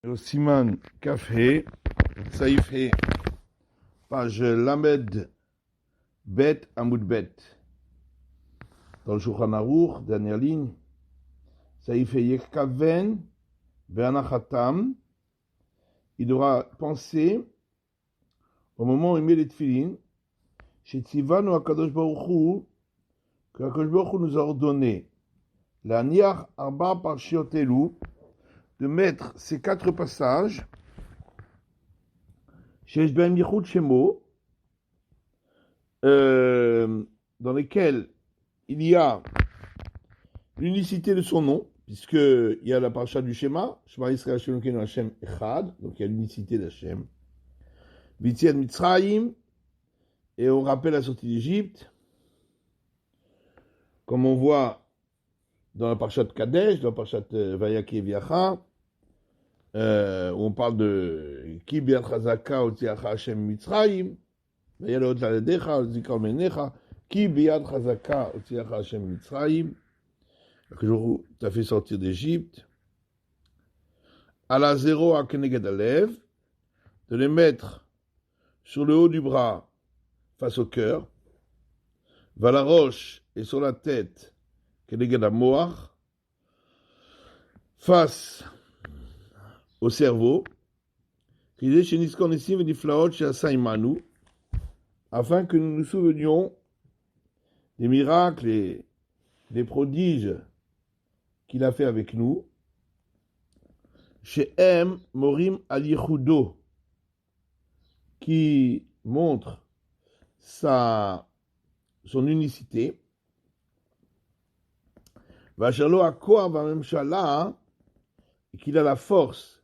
Au Siman Kafé, Saïf He, page Lamed Bet Amoud Bet. Dans le Shulchan Aruch, dernière ligne, Saïf He Yekaven, Be'anachatam, il devra penser au moment où il met les tefillin, chez Tzivanu HaKadosh Baruch Hu, que HaKadosh Baruch Hu nous a ordonné, la Niach Arba Parshiot Elu, de mettre ces 4 passages, chez Ben Yichud Shemo, dans lesquels il y a l'unicité de son nom, puisqu'il y a la paracha du Shema, Shema Yisrael Hashem Elokeinu Hashem Echad, donc il y a l'unicité d'Hashem. Vitziat Mitzrayim, et on rappelle la sortie d'Égypte, comme on voit dans la paracha de Kadesh, dans la paracha de Vayaki Viacha, où on parle de Ki Biat Chazaka Otziacha Hashem Mitzrayim, Vayalot Ladecha Zikar Menecha, Ki Biat Chazaka Otziacha Hashem Mitzrayim, que je t'ai fait sortir d'Égypte, à la zéro à Keneged Alev, de les mettre sur le haut du bras face au cœur, vers la roche et sur la tête Keneged Amoach, face au cerveau, afin que nous nous souvenions des miracles et des prodiges qu'il a fait avec nous, chez M. Morim al Yehudo, qui montre son unicité, Vachalo Akoa Vamemshala, qu'il a la force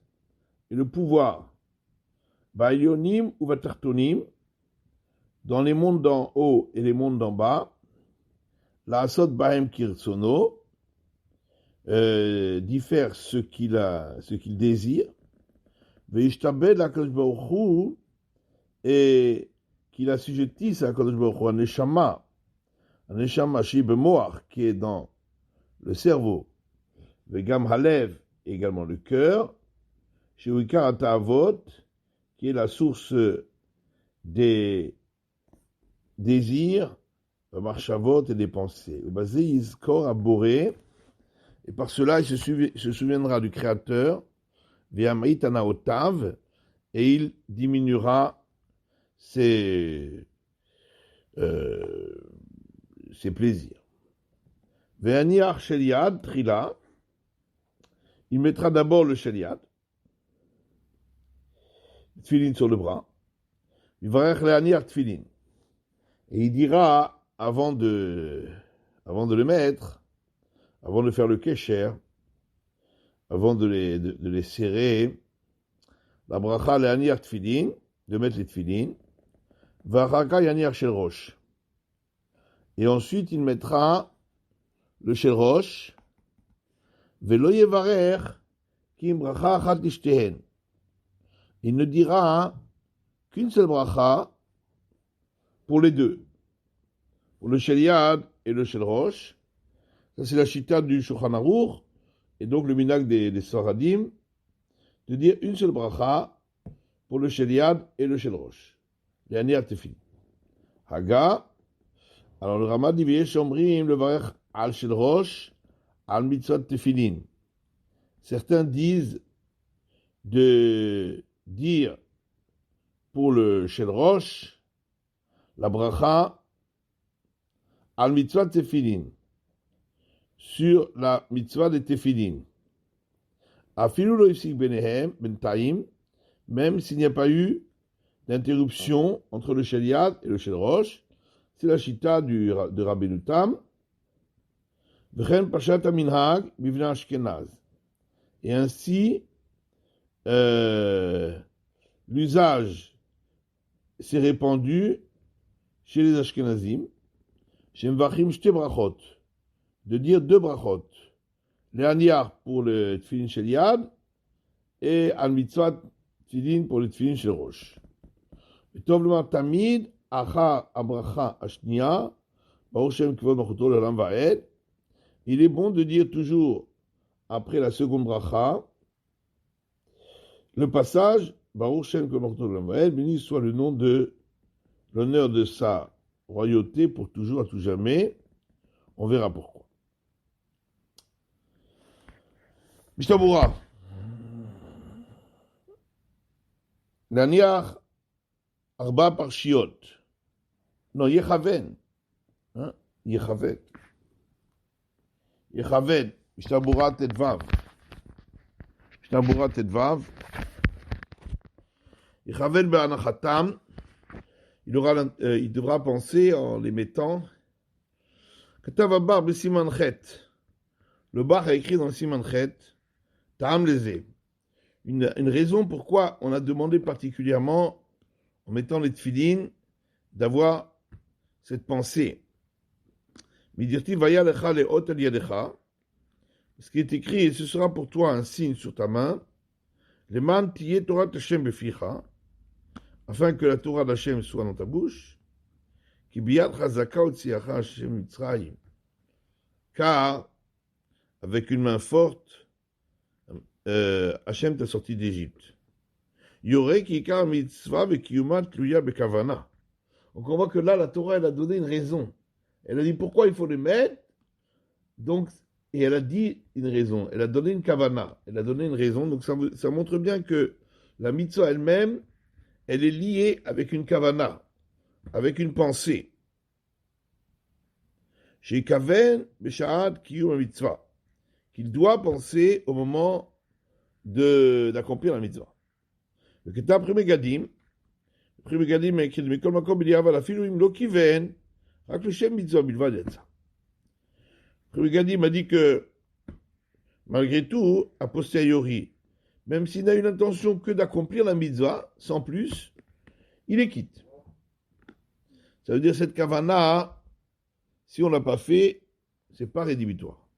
et le pouvoir, Baïonim ou Vatartonim, dans les mondes d'en haut et les mondes d'en bas, la Asot Bahem Kirtsono, d'y faire ce qu'il désire, Veishtabed la Kadosh Baruch Hu, et qu'il assujettisse à Kadosh Baruch Hu, un Neshama Shibemoach, qui est dans le cerveau, Vegam Halev, également le cœur, chez Wikar Atavot, qui est la source des désirs, Marchavot et des pensées. Basé Yizkor Aboré, et par cela, il se souviendra du Créateur, Ve'amrit Anaotav, et il diminuera ses plaisirs. Ve'aniach Sheliad, Trila, il mettra d'abord le Sheliad, Tfilin sur le bras, Vivarech Le'aniach Tfilin, et il dira, avant de le mettre, avant de faire le kesher, avant de les serrer, la bracha le'aniach tfilin, de mettre les tfilin, v'achaka yaniach shel rosh. Et ensuite, il mettra le shel rosh, ve'lo yevarer kim bracha achat lishtehen. Il ne dira qu'une seule bracha pour les deux, pour le shel yad et le shel rosh. Ça, c'est la chita du Shulchan Aruch, et donc le minag des Sfaradim, de dire une seule bracha pour le Shel Yad et le Shel Rosh. Les Aniach Tefillin. Haga, alors le Rama dit, V'yesh omrim le varech al Shel Rosh, al mitzvot Tefillin. Certains disent de dire pour le Shel Rosh, la bracha al mitzvot Tefillin, sur la mitzvah de Tefillin. Afilu lo ifsik benehem, bentaim, même s'il n'y a pas eu d'interruption entre le Shel Yad et le Shel Rosh, c'est la chita de Rabbeinu Tam, v'chen pashat aminhag bivna Ashkenaz. Et ainsi, l'usage s'est répandu chez les Ashkenazim, chez Mvachim shte brachot, de dire 2 brachot, le Aniach pour le Tfilin Shel Yad et al mitzvah Tfilin pour le Tfilin Shel Rosh. Tov lomar tamid achar abracha ashniya, baruch Shem kivod malchuto le'olam va'ed. Il est bon de dire toujours après la seconde bracha Le passage, Baruch Shem Konorto Lamoed, béni soit le nom de l'honneur de sa royauté pour toujours, à tout jamais. On verra pourquoi. Mishtabura. Naniach Arba Parshiot. Non, Yechaven. Hein? Yechaven. Yechaven. Mishtabura Tetvav. Mishtabura Tetvav. Yechaven Be'anachatam. Il devra penser en les mettant. Ketavabar Besiman Chet. Le Bach a écrit dans le Siman Chet. Ta'am Leze. Une raison pourquoi on a demandé particulièrement, en mettant les tfilines, d'avoir cette pensée. Midirti vaya lecha leot al yadecha. Ce qui est écrit, et ce sera pour toi un signe sur ta main. Leman tiye Torah Hashem beficha. Afin que la Torah d'Hashem soit dans ta bouche. Ki biyad chazaka otziacha Hashem Mitzrayim. Car, avec une main forte, Hachem t'a sorti d'Égypte. Yoré ki ikar mitzvah vekiyumat tluya bekavana. Donc on voit que là, la Torah, elle a donné une raison. Elle a dit pourquoi il faut les mettre. Donc, et elle a dit une raison. Elle a donné une kavana. Elle a donné une raison. Donc ça montre bien que la mitzvah elle-même, elle est liée avec une kavana, avec une pensée. Chez kaven b'sha'at kiyum mitzvah. Qu'il doit penser au moment d'accomplir la mitzvah. Le Ketab Primegadim a écrit de Mikol Makom B'di'ava la filouim lo kiven, rak le shem mitzvah bilvad yatsa. Primegadim a dit que, malgré tout, a posteriori, même s'il n'a une intention que d'accomplir la mitzvah, sans plus, il est quitte. Ça veut dire cette kavana, si on ne l'a pas fait, c'est pas rédhibitoire.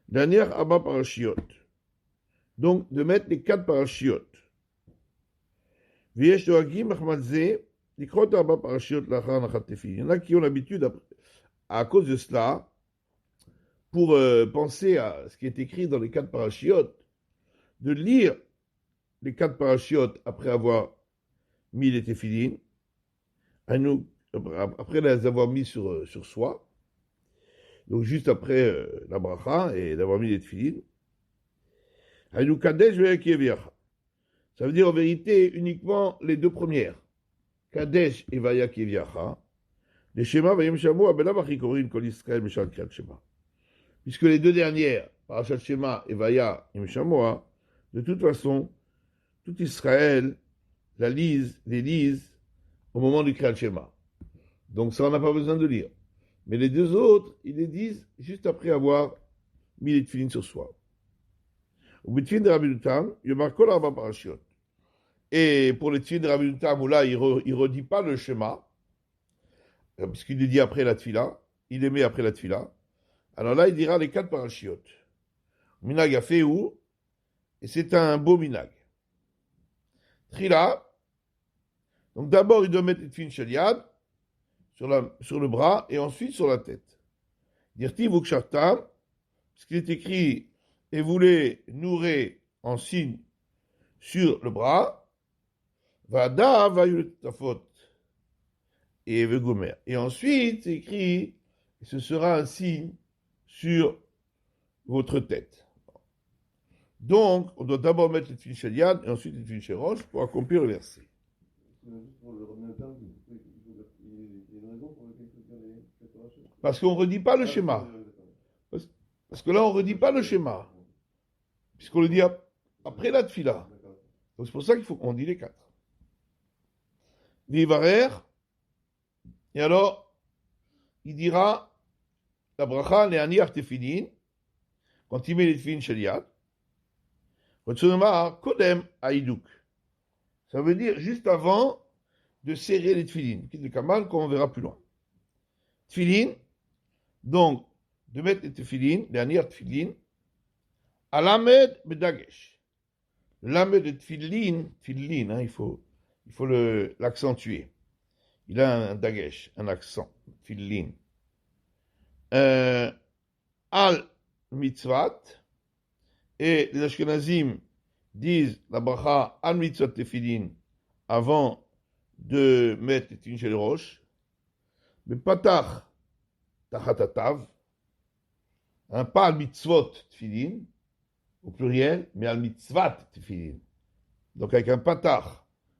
Dernière Abba Parashiot. Donc, de mettre les 4 parashiot. Il y en a qui ont l'habitude, à cause de cela, pour penser à ce qui est écrit dans les 4 parashiot, de lire les 4 parashiot après avoir mis les téphilines, après les avoir mis sur soi, donc juste après la bracha et d'avoir mis les téphilines. Ça veut dire en vérité uniquement les 2 premières. Kadesh et Vaya Kieviacha. Les Shema Vayem Shamu Abela Bachikorin Kol Israël Meshal Kriyat Shema. Puisque les 2 dernières, Parashat Shema et Vaya Yem Shamoa, de toute façon, tout Israël les lise au moment du Kriyat Shema. Donc ça, on n'a pas besoin de lire. Mais les 2 autres, ils les disent juste après avoir mis les tefilines sur soi. Et pour les tefilines de Rabbi Tam, où là, il ne redit pas le schéma, puisqu'il le dit après la tefila, il les met après la tefila. Alors là, il dira les 4 parashiot. Minag a fait où? Et c'est un beau minag. Trila. Donc d'abord, il doit mettre les tefilines sheliad sur le bras et ensuite sur la tête. Dirti vukshartam, puisqu'il est écrit et vous les nourrez en signe sur le bras, Vada vayut tafot et vegomer. Et ensuite, c'est écrit, ce sera un signe sur votre tête. Donc, on doit d'abord mettre les tefilin sheliad et ensuite les tefilin sherosh pour accomplir le verset. Parce qu'on ne redit pas le schéma. Parce que là, on ne redit pas le schéma. Puisqu'on le dit après la tefila. Donc c'est pour ça qu'il faut qu'on dit les 4. Vivarer. Et alors, il dira la bracha le'aniach tefilin, quand il met les tefilin sheliad. Rotsonomar kodem haïdouk. Ça veut dire juste avant de serrer les tefilin. Qui de kamal, qu'on verra plus loin. Tefilin, donc, de mettre les tefilin, le'aniach tefilin, Alamed bedagesh. Lamed de tfilin, hein, il faut l'accentuer. Il a un dagesh, un accent, tfilin. Al mitzvat, et les Ashkenazim, disent la bracha al mitzvot tefillin avant de mettre les tefillin chez le roche, mais patach tachatatav, pas al mitzvot tefillin, au pluriel, mais al mitzvat tefillin. Donc avec un patach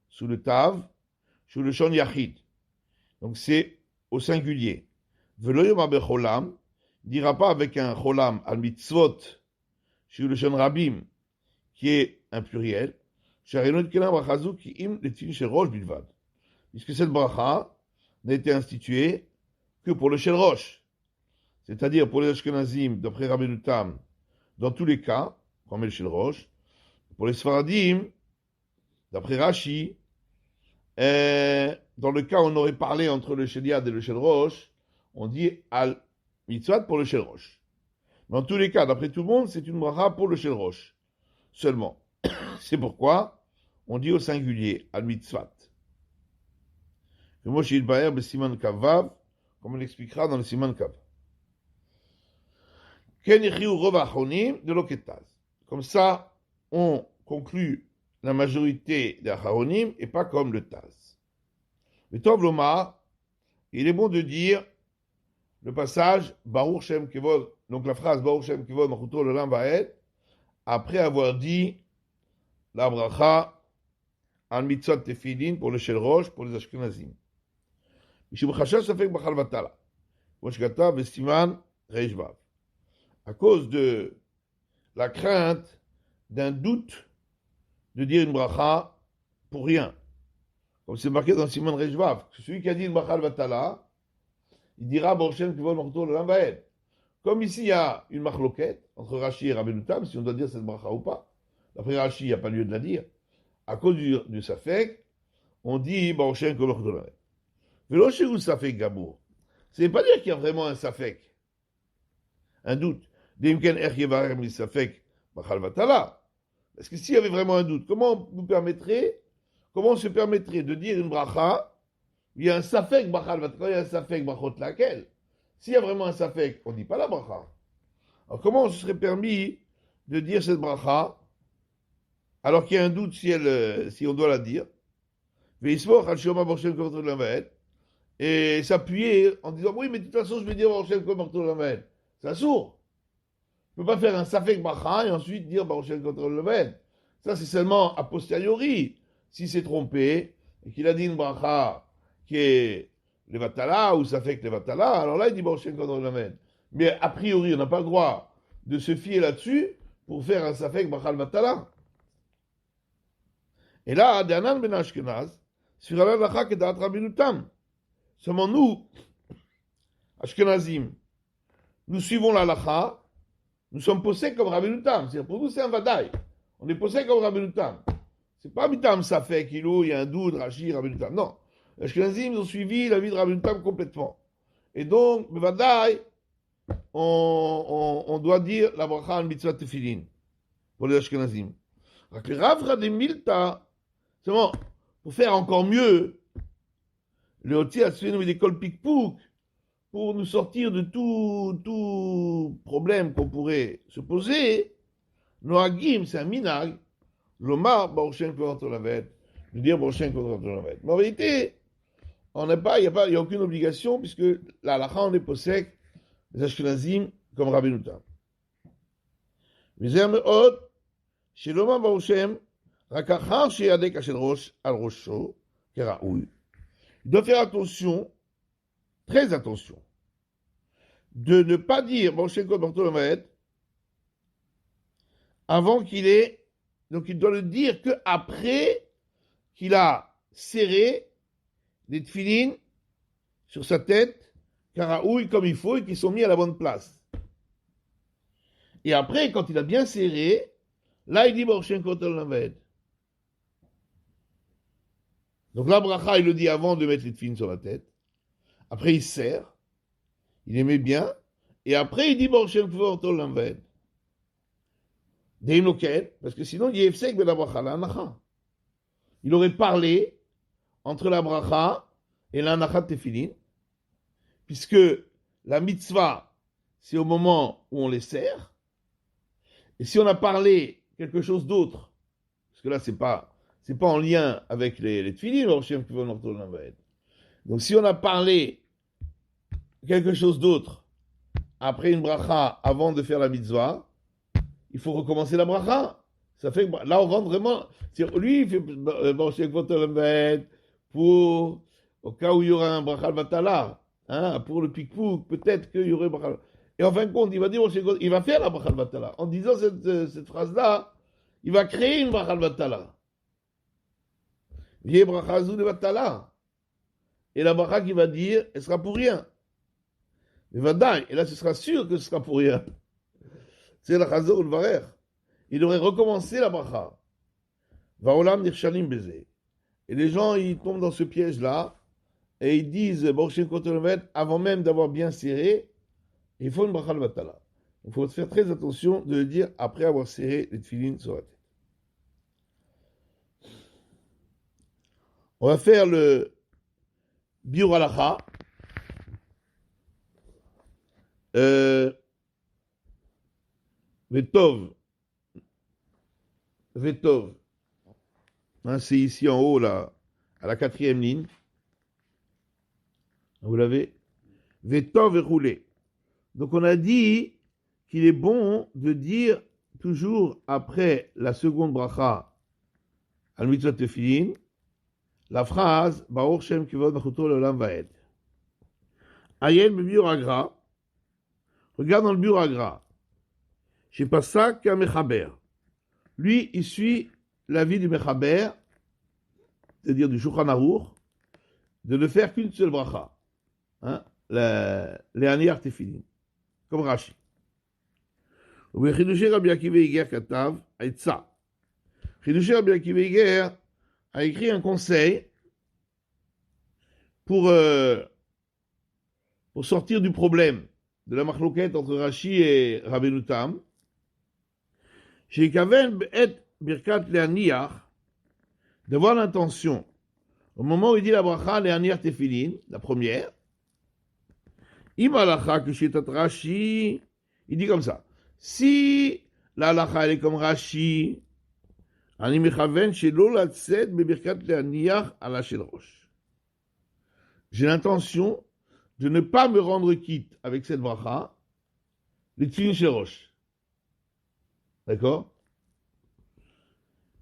sous le tav, sous le shon yachid. Donc c'est au singulier. Velo yom cholam, dira pas avec un cholam al mitzvot sous le shon rabim, qui est un pluriel, puisque cette bracha n'a été instituée que pour le Shel Rosh, c'est-à-dire pour les Ashkenazim, d'après Rabbeinu Tam, dans tous les cas, on met le Shel Rosh, pour les Sfaradim, d'après Rashi, dans le cas où on aurait parlé entre le Shel Yad et le Shel Rosh, on dit Al Mitzvot pour le Shel Rosh. Dans tous les cas, d'après tout le monde, c'est une bracha pour le Shel Rosh seulement. C'est pourquoi on dit au singulier, al mitzvat. Que Moshe Yitbaer b'siman kavav, comme on l'expliquera dans le siman kav. Ken yichiu rov ha'achonim de l'oketaz. Comme ça, on conclut la majorité des acharonim et pas comme le taz. Le tov lomar, il est bon de dire le passage Baruch Shem Kevod, donc la phrase Baruch Shem Kevod Machuto L'Olam Va'ed, après avoir dit la bracha al mitzvot tefillin pour le Shel Rosh, pour les Ashkenazim. Mishum chashash safek b'chal vatala. Moshkata v'siman reish vav. À cause de la crainte d'un doute de dire une bracha pour rien. Comme c'est marqué dans Siman reish vav. Celui qui a dit une bracha al vatala, il dira Baruch Shem Kevod Machuto L'Olam Va'ed. Comme ici il y a une machloket entre Rashi et Rabbeinu Tam, si on doit dire cette bracha ou pas. D'après Rashi, il n'y a pas lieu de la dire. À cause du Safek, on dit Baruch Shem Kevod Machuto L'Olam Va'ed. Velo shehu Safek Gabour. Ça ne veut pas dire qu'il y a vraiment un Safek, un doute. Deimken er yevarech mi Safek b'chal vatala. Parce que s'il y avait vraiment un doute, comment on se permettrait de dire une bracha, il y a un Safek b'chal vatala, il y a un Safek b'chot laquelle. S'il y a vraiment un Safek, on ne dit pas la bracha. Alors comment on se serait permis de dire cette bracha alors qu'il y a un doute si on doit la dire, et s'appuyer en disant oui, mais de toute façon je vais dire Baruch Shem Kevod Machuto L'Olam Va'ed. C'est sourd. On ne peut pas faire un Safek bracha et ensuite dire Baruch Shem Kevod Machuto L'Olam Va'ed. Ça c'est seulement a posteriori. S'il s'est trompé et qu'il a dit une bracha qui est le vatala ou Safek le vatala, alors là il dit Baruch Shem Kevod Machuto L'Olam Va'ed. Mais a priori on n'a pas le droit de se fier là-dessus pour faire un Safek b'chal vatala. Et là, Danan ben Ashkenaz, sur la lacha que d'at Rabbeinu Tam. Seulement nous, Ashkenazim, nous suivons la lacha, nous sommes posés comme Rabbeinu Tam. C'est-à-dire pour nous c'est un vadaï. On est posés comme Rabbeinu Tam. C'est pas Mitam Safek, il y a un doute, Rashi, Rabbeinu Tam. Non. Les Ashkenazim ont suivi la vie de Rabbeinu Tam complètement. Et donc, le vadaï, on doit dire la bracha al mitzvot tefillin pour les Ashkenazim. Le Rav de Milta, c'est bon, pour faire encore mieux, le Hoti a fait nous des kol pikpouk pour nous sortir de tout problème qu'on pourrait se poser. Noagim, c'est un minag, l'omar Baruch Shem Kevod Machuto L'Olam Va'ed, de dire Baruch Shem Kevod Machuto L'Olam Va'ed. Mais en réalité, il n'y a aucune obligation puisque la halakha on est posek les Ashkenazim comme Rabbeinu Tam. V'zer me'od שלומר ברוך שם, רק אחר שידק השל ראש על ראשו, כראוי, il doit faire attention, très attention, de ne pas dire Baruch Shem Kevod Machuto L'Olam Va'ed avant qu'il ait, donc il doit le dire qu'après qu'il a serré les tefillin sur sa tête, karaoui comme il faut et qu'ils sont mis à la bonne place. Et après, quand il a bien serré, là, il dit Baruch Shem Kevod Machuto L'Olam Va'ed. Donc la bracha, il le dit avant de mettre les tefillin sur la tête. Après, il serre. Il aimait bien. Et après, il dit Baruch Shem Kevod Machuto L'Olam Va'ed. Deim loket, parce que sinon, il y a efsek ben la bracha, la anacha. Il aurait parlé entre la bracha et la anacha de tefillin, puisque la mitzvah, c'est au moment où on les serre. Et si on a parlé quelque chose d'autre que là, c'est pas en lien avec les tefilin, le Shem qui va nous retourner en Vaed. Donc, si on a parlé quelque chose d'autre après une bracha avant de faire la mitzvah, il faut recommencer la bracha. Ça fait que là, on rentre vraiment. Lui, il fait pour au cas où il y aura un bracha batala, hein, pour le pikpouk, peut-être qu'il y aurait bracha. Et en fin de compte, il va dire, il va faire la bracha batala. En disant cette phrase-là, il va créer une bracha batala. Viens bracha zou de batala. Et la bracha qu'il va dire, elle sera pour rien. Il va dire, et là, ce sera sûr que ce sera pour rien. C'est la chazor ou le varer. Il aurait recommencé la bracha. Vaolam nirchalim beze. Et les gens, ils tombent dans ce piège-là, et ils disent, avant même d'avoir bien serré, il faut une bracha batala. Il faut faire très attention de le dire après avoir serré les tefilines sur la tête. On va faire le biur halacha. Vetov. Hein, c'est ici en haut, là, à la 4e ligne. Vous l'avez? Vetov et roulé. Donc on a dit qu'il est bon de dire toujours après la seconde bracha al mitzvot tefillin la phrase Baruch Shem Kivod Machuto Leolam Vaed. Ayel Biur Agra. Regarde dans le Biur Agra. Chez Pasak Mechaber. Lui, il suit l'avis du Mechaber, c'est-à-dire du Shulchan Aruch, de ne faire qu'une seule bracha. Hein, les Aniyar Tefillin. Comme Rashi. ובחידושי רבי עקיבא איגר כתב, עצה. חידושי רבי עקיבא איגר a écrit un conseil pour sortir du problème de la machloket entre Rashi et Rabbeinu Tam. Sheikaven et birkat le'aniyach, d'avoir l'intention, au moment où il dit la bracha le'aniyach tefillin, la première, im halacha que shitat Rashi, il dit comme ça. Si la halacha elle est comme Rashi, ani mechaven shelo latzet bebirkat le'aniyach ala shel rosh. J'ai l'intention de ne pas me rendre quitte avec cette bracha, les tefillin shel rosh. D'accord?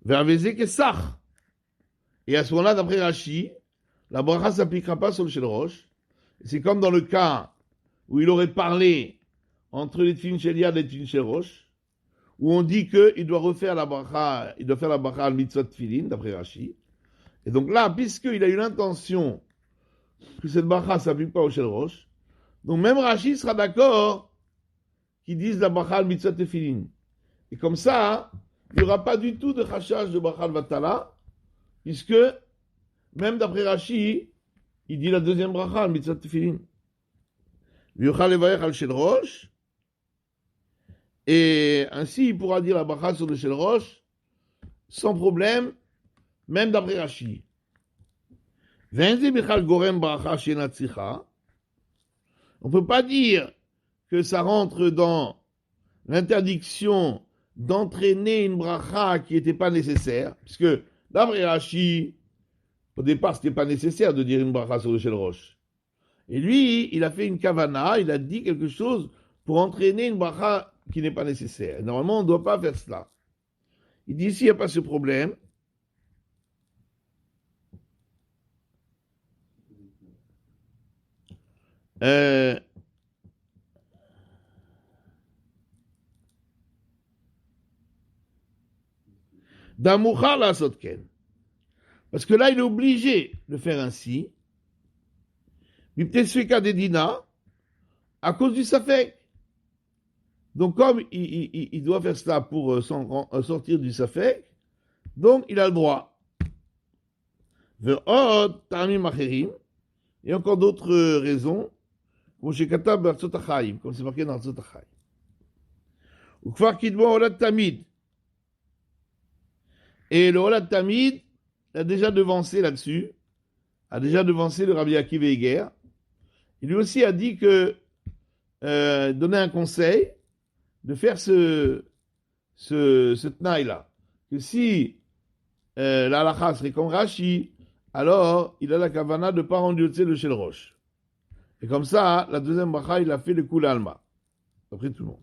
Vervezé kesach. Et à ce moment-là, d'après Rashi, la bracha ne s'appliquera pas sur le shel rosh. C'est comme dans le cas où il aurait parlé entre les tefillin shel yad et les tefillin shel rosh, où on dit qu'il doit refaire la bracha, il doit faire la bracha al mitzvot tefillin, d'après Rashi. Et donc là, puisqu'il a eu l'intention que cette bracha ne s'applique pas au shel rosh, donc même Rashi sera d'accord qu'ils disent la bracha al mitzvot tefillin. Et comme ça, il n'y aura pas du tout de chachage de bracha al vatala, puisque même d'après Rashi, il dit la deuxième bracha al mitzvot tefillin. V'yochal levarech al shel rosh, et ainsi il pourra dire la bracha sur le shel rosh sans problème, même d'après Rashi. V'enze bichal gorem bracha she'ena tzicha. On ne peut pas dire que ça rentre dans l'interdiction d'entraîner une bracha qui n'était pas nécessaire, puisque d'après Rashi, au départ, ce n'était pas nécessaire de dire une bracha sur le shel rosh. Et lui, il a fait une kavana, il a dit quelque chose pour entraîner une bracha qui n'est pas nécessaire. Normalement, on ne doit pas faire cela. Il dit, s'il n'y a pas ce problème, Damoucha la sotken. Parce que là, il est obligé de faire ainsi. Miptesfeka dedina, à cause du safek. Donc, comme il doit faire cela pour sortir du safek, donc il a le droit. Ve'od tamim acherim, et encore d'autres raisons, comme chez Katab Arzot HaChaim, comme c'est marqué dans Arzot HaChaim. Ou Kfar Kidmo Olad Tamid. Et le Olad Tamid a déjà devancé là-dessus, a déjà devancé le Rabbi Akiva Eiger. Il lui aussi a dit que, donner un conseil, de faire ce tnaï-là. Que si la halakha serait comme Rashi, alors il a la kavana de ne pas rendre Yotze le Shel Rosh. Et comme ça, la deuxième bracha, il a fait le Kul Alma. D'après tout le monde.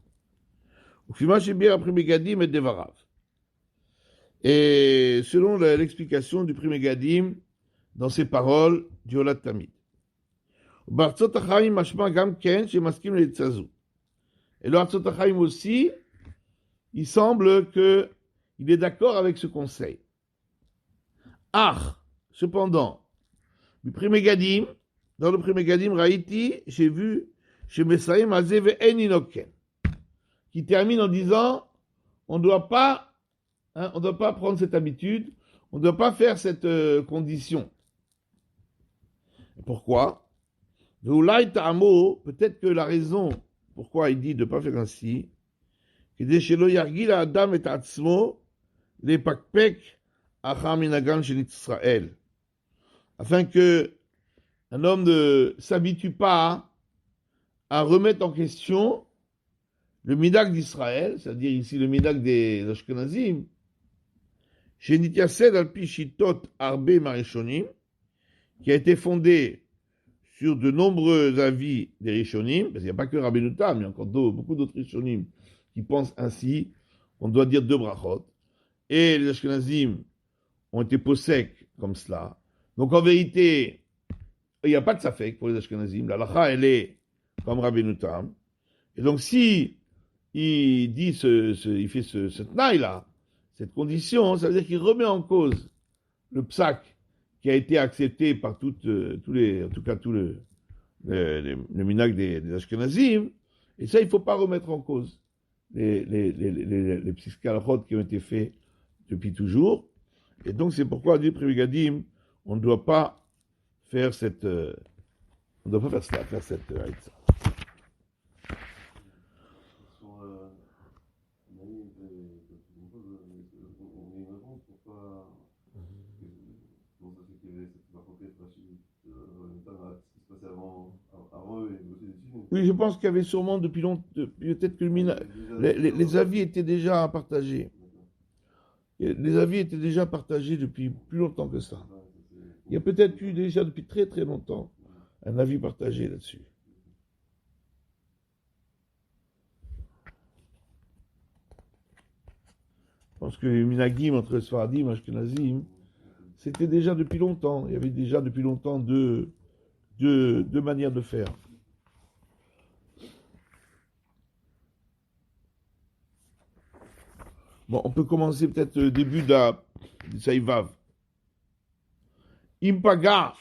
Ukfima Shebir après Megadim et Devarav. Et selon l'explication du Pri Megadim, dans ses paroles du Olat Tamid. Bartzot HaChaim mashma gam ken shemaskim le'tzazu. Et le Bartzot HaChaim aussi, il semble que il est d'accord avec ce conseil. Cependant, du Pri Megadim, dans le Pri Megadim, Raïti, j'ai vu chez Mesaïm Azeve En Inoken, qui termine en disant on ne doit pas prendre cette habitude, on ne doit pas faire cette condition. Pourquoi? Peut-être que la raison pourquoi il dit de ne pas faire ainsi, afin que un homme ne s'habitue pas à remettre en question le minhag d'Israël, c'est-à-dire ici le minhag des Ashkenazim, qui a été fondé sur de nombreux avis des Rishonim, parce qu'il n'y a pas que Rabbeinu Tam, il y a encore beaucoup d'autres Rishonim qui pensent ainsi, on doit dire 2 brachot, et les Ashkenazim ont été possèques comme cela. Donc en vérité, il n'y a pas de safek pour les Ashkenazim, la lacha elle est comme Rabbeinu Tam, et donc si il dit il fait ce tnaï là, cette condition, ça veut dire qu'il remet en cause le psak qui a été accepté par tous le minhag des Ashkenazim, et ça, il ne faut pas remettre en cause les psychalachot qui ont été faits depuis toujours. Et donc, c'est pourquoi, dit Pri Megadim, on ne doit pas faire cette haïtza. Oui, je pense qu'il y avait sûrement depuis longtemps, peut-être que les avis étaient déjà partagés. Les avis étaient déjà partagés depuis plus longtemps que ça. Il y a peut-être eu déjà depuis très très longtemps un avis partagé là-dessus. Je pense que les minagim entre Sfaradim et Ashkenazim, c'était déjà depuis longtemps. Il y avait déjà depuis longtemps deux manières de faire. Bon, on peut commencer peut-être le début de Saïvav. Impaga,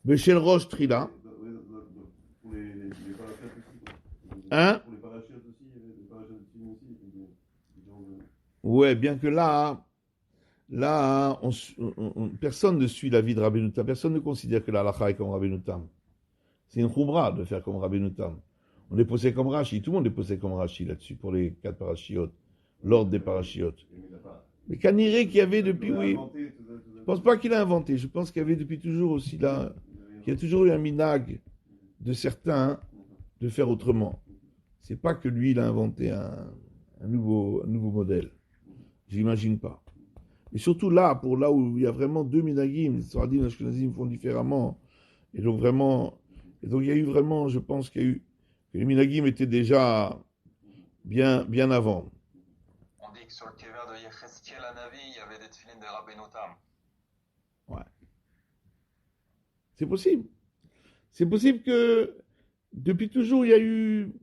Beshel Rosh Trila. Hein? Ouais, bien que là, personne ne suit l'avis de Rabbeinu Tam. Personne ne considère que la halakha est comme Rabbeinu Tam. C'est une khoumra de faire comme Rabbeinu Tam. On est posé comme Rashi, tout le monde est posé comme Rashi là-dessus, pour les 4 parachiotes, l'ordre des parachiotes. Mais Kaniré qu'il y avait depuis, oui. Je ne pense pas qu'il a inventé, je pense qu'il y avait depuis toujours aussi là, qu'il y a toujours eu un minag de certains de faire autrement. C'est pas que lui, il a inventé un nouveau modèle. J'imagine pas. Mais surtout là où il y a vraiment 2 minagim, les Sfaradim et les Ashkenazim font différemment. Et donc il y a eu vraiment, je pense qu'il y a eu, que les minagim étaient déjà bien avant. On dit que sur le kever de Yechezkiel Hanavi, il y avait des tefilines de Rabbeinu Tam. Ouais. C'est possible. C'est possible que depuis toujours, il y a eu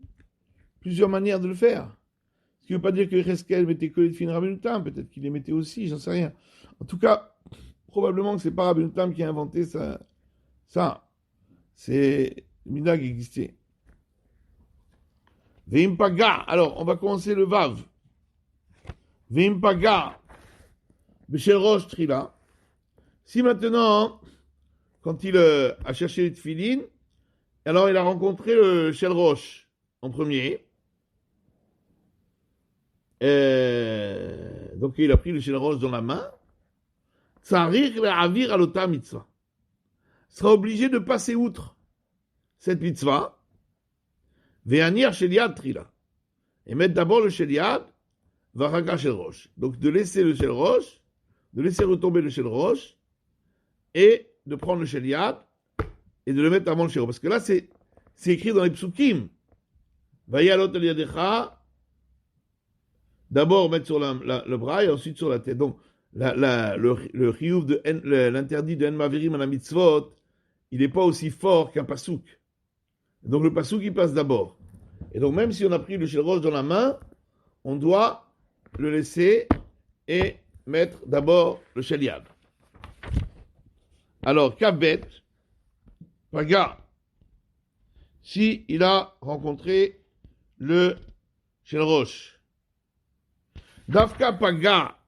plusieurs manières de le faire. Ce qui ne veut pas dire que Yechezkiel mettait que les tefilines de Rabbeinu Tam, peut-être qu'il les mettait aussi, j'en sais rien. En tout cas, probablement que ce n'est pas Rabbeinu Tam qui a inventé ça. C'est le minag existait. Veimpaga, alors on va commencer le Vav. Veimpaga, Beshel Rosh Trila. Si maintenant, quand il a cherché les tefilines, alors il a rencontré le Shel Rosh en premier. Donc il a pris le Shel Rosh dans la main. Tsarir le'avir alota mitzvah. Sera obligé de passer outre cette mitzvah. Ve'anir sheliad trila. Et mettre d'abord le sheliad. Varaka Shel Rosh. Donc de laisser le Shel Rosh, de laisser retomber le Shel Rosh, et de prendre le Shel Yad, et de le mettre avant le Shel Rosh. Parce que là, c'est écrit dans les psukim. Vayalot el yadecha, d'abord mettre sur le bras et ensuite sur la tête. Donc, le chiyuv l'interdit de En Mavirim à la mitzvot, il n'est pas aussi fort qu'un pasouk. Donc le pasouk, il passe d'abord. Et donc même si on a pris le Shel Rosh dans la main, on doit le laisser et mettre d'abord le Shel Yad. Alors, Kabet, Paga, si il a rencontré le Shel Rosh. Dafka Paga,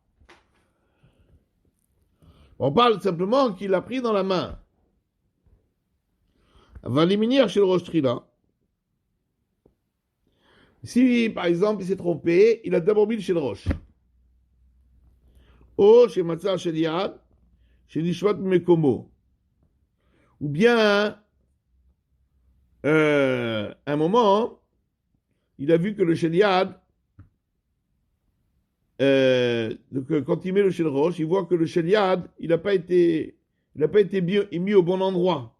on parle simplement qu'il l'a pris dans la main. Va l'éliminer chez le Rosh Trila. Si, par exemple, il s'est trompé, il a d'abord mis le chez le Rosh. Ou chez Matzah chez Yad, chez Nishvat Mekomo. Ou bien, un moment, il a vu que le Shel Yad, quand il met le Shel Rosh, il voit que le Shel Yad, il n'a pas été mis au bon endroit.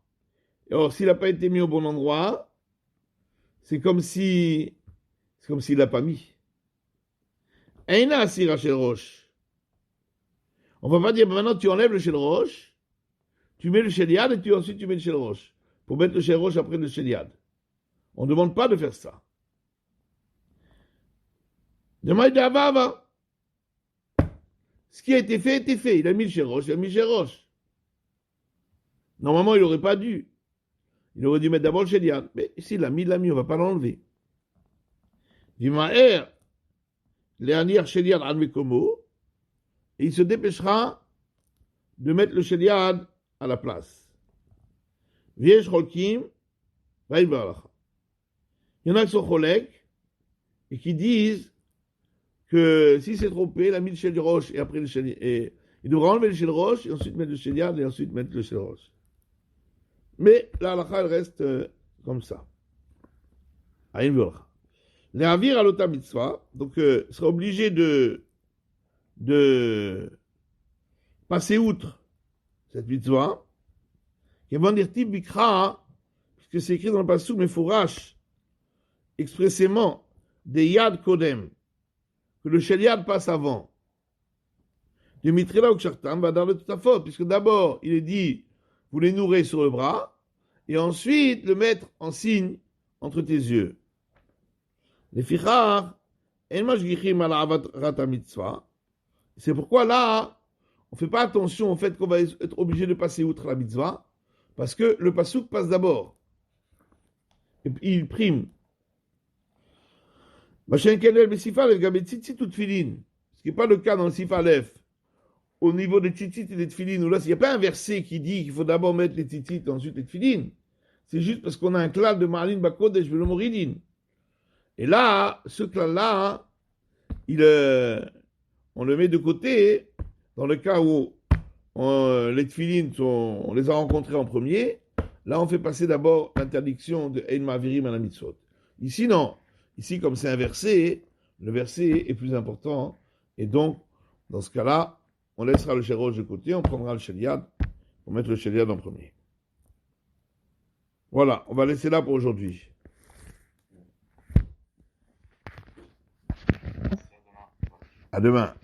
Alors, s'il n'a pas été mis au bon endroit, c'est comme s'il l'a pas mis. Aïna Asira Shel Rosh. On va pas dire, maintenant tu enlèves le Shel Rosh, tu mets le Shel Yad et ensuite tu mets le Shel Rosh. Pour mettre le Shel Rosh après le Shel Yad. On ne demande pas de faire ça. Ce qui a été fait, était fait. Il a mis le Shel Rosh, il a mis le Shel Rosh. Normalement, il n'aurait pas dû. Il aurait dû mettre d'abord le Shel Yad. Mais s'il l'a mis, on ne va pas l'enlever. Dimaer, Léanir Shel Yad al Mekomo, et il se dépêchera de mettre le Shel Yad à la place. Viesh Cholkim, il y en a qui sont cholek et qui disent que s'il s'est trompé, il a mis le Shel Rosh et après le Shel Yad. Et il devra enlever le Shel Rosh et ensuite mettre le Shel Yad et ensuite mettre le Shel Rosh. Mais la halakha, elle reste comme ça. Aïn V'Orcha. Les Avir à l'Ota Mitzvah, donc sera obligé de passer outre cette mitzvah. Qui va dire type Bikra, puisque c'est écrit dans le Passouk, mais Fourash, expressément, des Yad Kodem, que le Shel Yad passe avant. De Mitrela ou Kshartam va dans le tout à faute, puisque d'abord, il est dit, vous les nourrez sur le bras, et ensuite le mettre en signe entre tes yeux. Les Fichar, c'est pourquoi là, on ne fait pas attention au fait qu'on va être obligé de passer outre la mitzvah, parce que le pasouk passe d'abord. Et puis il prime. Ce qui n'est pas le cas dans le Sif Aleph. Au niveau des tzitzit et des tfilin, où là, il n'y a pas un verset qui dit qu'il faut d'abord mettre les tzitzit et ensuite les tfilin. C'est juste parce qu'on a un clan de Marlin Bakodesh Velo Moridin. Et là, ce clan-là, on le met de côté dans le cas où les tfilin, on les a rencontrés en premier. Là, on fait passer d'abord l'interdiction de Ein Mavirim à la mitzvot. Ici, non. Ici, comme c'est un verset, le verset est plus important. Et donc, dans ce cas-là, on laissera le Shel Rosh de côté, on prendra le Shel Yad pour mettre le Shel Yad en premier. Voilà, on va laisser là pour aujourd'hui. À demain.